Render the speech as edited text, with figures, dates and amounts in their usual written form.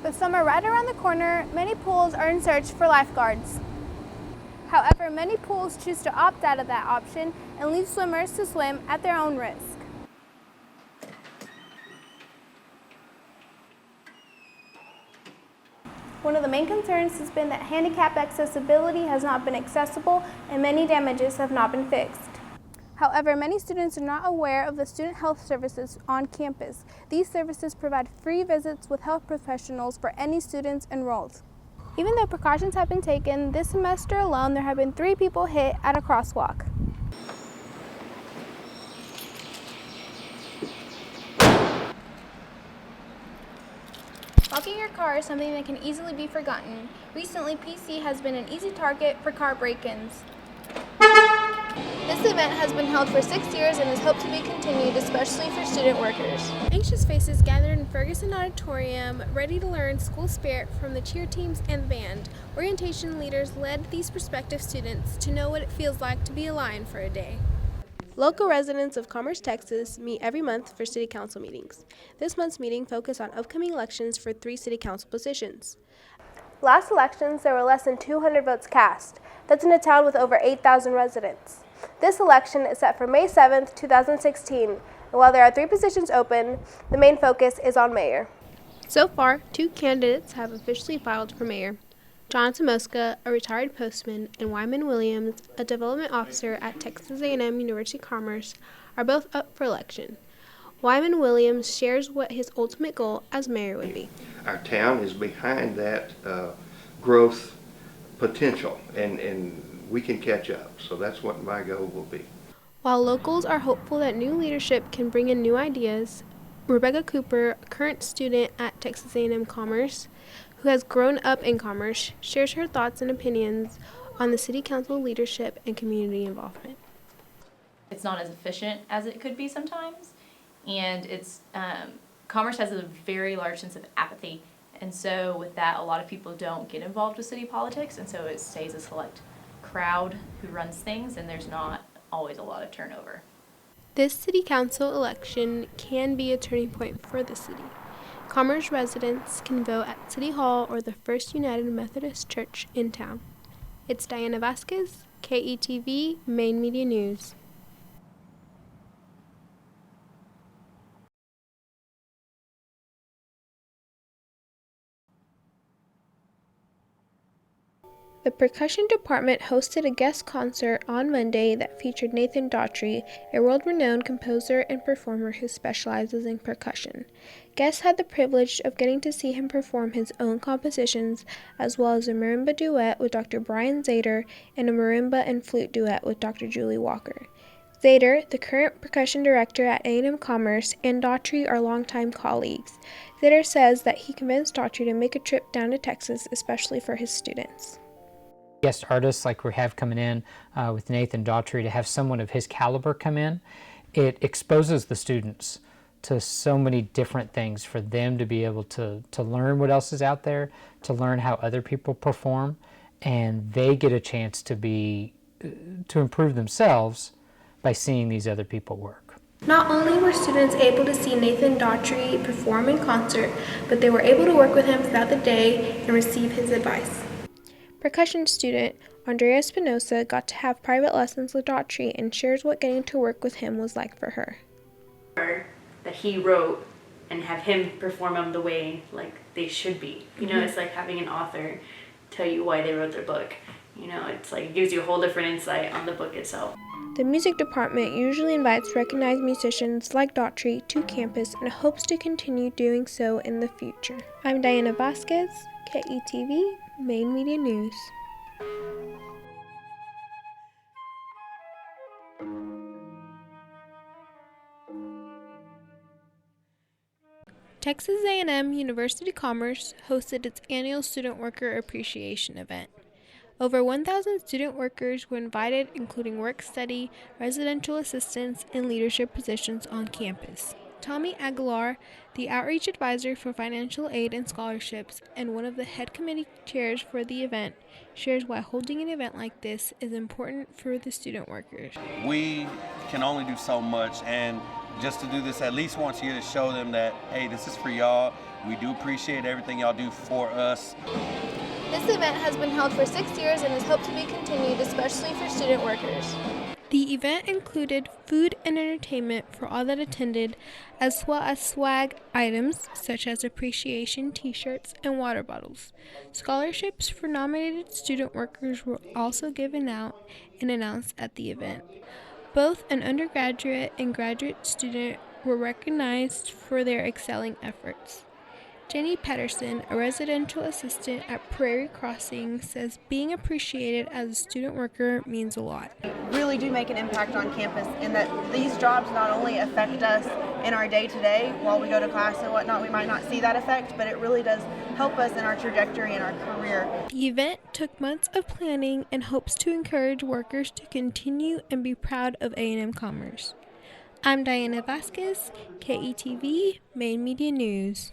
With summer right around the corner, many pools are in search for lifeguards. However, many pools choose to opt out of that option and leave swimmers to swim at their own risk. One of the main concerns has been that handicap accessibility has not been accessible and many damages have not been fixed. However, many students are not aware of the student health services on campus. These services provide free visits with health professionals for any students enrolled. Even though precautions have been taken, this semester alone there have been 3 people hit at a crosswalk. Locking your car is something that can easily be forgotten. Recently, PC has been an easy target for car break-ins. This event has been held for 6 years and is hoped to be continued, especially for student workers. Anxious faces gathered in Ferguson Auditorium, ready to learn school spirit from the cheer teams and the band. Orientation leaders led these prospective students to know what it feels like to be a lion for a day. Local residents of Commerce, Texas meet every month for city council meetings. This month's meeting focused on upcoming elections for 3 city council positions. Last elections, there were less than 200 votes cast. That's in a town with over 8,000 residents. This election is set for May 7th, 2016, and while there are 3 positions open, the main focus is on mayor. So far, 2 candidates have officially filed for mayor. Jonathan Mosca, a retired postman, and Wyman Williams, a development officer at Texas A&M University Commerce, are both up for election. Wyman Williams shares what his ultimate goal as mayor would be. Our town is behind that growth potential, and we can catch up. So that's what my goal will be. While locals are hopeful that new leadership can bring in new ideas, Rebecca Cooper, a current student at Texas A&M Commerce, who has grown up in commerce, shares her thoughts and opinions on the city council leadership and community involvement. It's not as efficient as it could be sometimes, and it's commerce has a very large sense of apathy, and so with that, a lot of people don't get involved with city politics, and so it stays a select crowd who runs things, and there's not always a lot of turnover. This city council election can be a turning point for the city. Commerce residents can vote at City Hall or the First United Methodist Church in town. It's Diana Vasquez, KETV, Main Media News. The percussion department hosted a guest concert on Monday that featured Nathan Daughtry, a world-renowned composer and performer who specializes in percussion. Guests had the privilege of getting to see him perform his own compositions, as well as a marimba duet with Dr. Brian Zader and a marimba and flute duet with Dr. Julie Walker. Zader, the current percussion director at A&M Commerce, and Daughtry are longtime colleagues. Zader says that he convinced Daughtry to make a trip down to Texas, especially for his students. Guest artists like we have coming in with Nathan Daughtry, to have someone of his caliber come in, it exposes the students to so many different things for them to be able to learn what else is out there, to learn how other people perform, and they get a chance to improve themselves by seeing these other people work. Not only were students able to see Nathan Daughtry perform in concert, but they were able to work with him throughout the day and receive his advice. Percussion student Andrea Espinosa got to have private lessons with Daughtry and shares what getting to work with him was like for her. That he wrote and have him perform them the way like they should be. You know, it's like having an author tell you why they wrote their book. You know, it's like it gives you a whole different insight on the book itself. The music department usually invites recognized musicians like Daughtry to campus and hopes to continue doing so in the future. I'm Diana Vasquez, KETV, Main Media News. Texas A&M University Commerce hosted its annual Student Worker Appreciation event. Over 1,000 student workers were invited, including work-study, residential assistants, and leadership positions on campus. Tommy Aguilar, the outreach advisor for financial aid and scholarships and one of the head committee chairs for the event, shares why holding an event like this is important for the student workers. We can only do so much, and just to do this at least once a year to show them that, hey, this is for y'all. We do appreciate everything y'all do for us. This event has been held for 6 years and is hoped to be continued, especially for student workers. The event included food and entertainment for all that attended, as well as swag items such as appreciation t-shirts and water bottles. Scholarships for nominated student workers were also given out and announced at the event. Both an undergraduate and graduate student were recognized for their excelling efforts. Jenny Patterson, a residential assistant at Prairie Crossing, says being appreciated as a student worker means a lot. Really do make an impact on campus, in that these jobs not only affect us in our day-to-day while we go to class and whatnot, we might not see that effect, but it really does help us in our trajectory and our career. The event took months of planning and hopes to encourage workers to continue and be proud of A&M Commerce. I'm Diana Vasquez, KETV, Main Media News.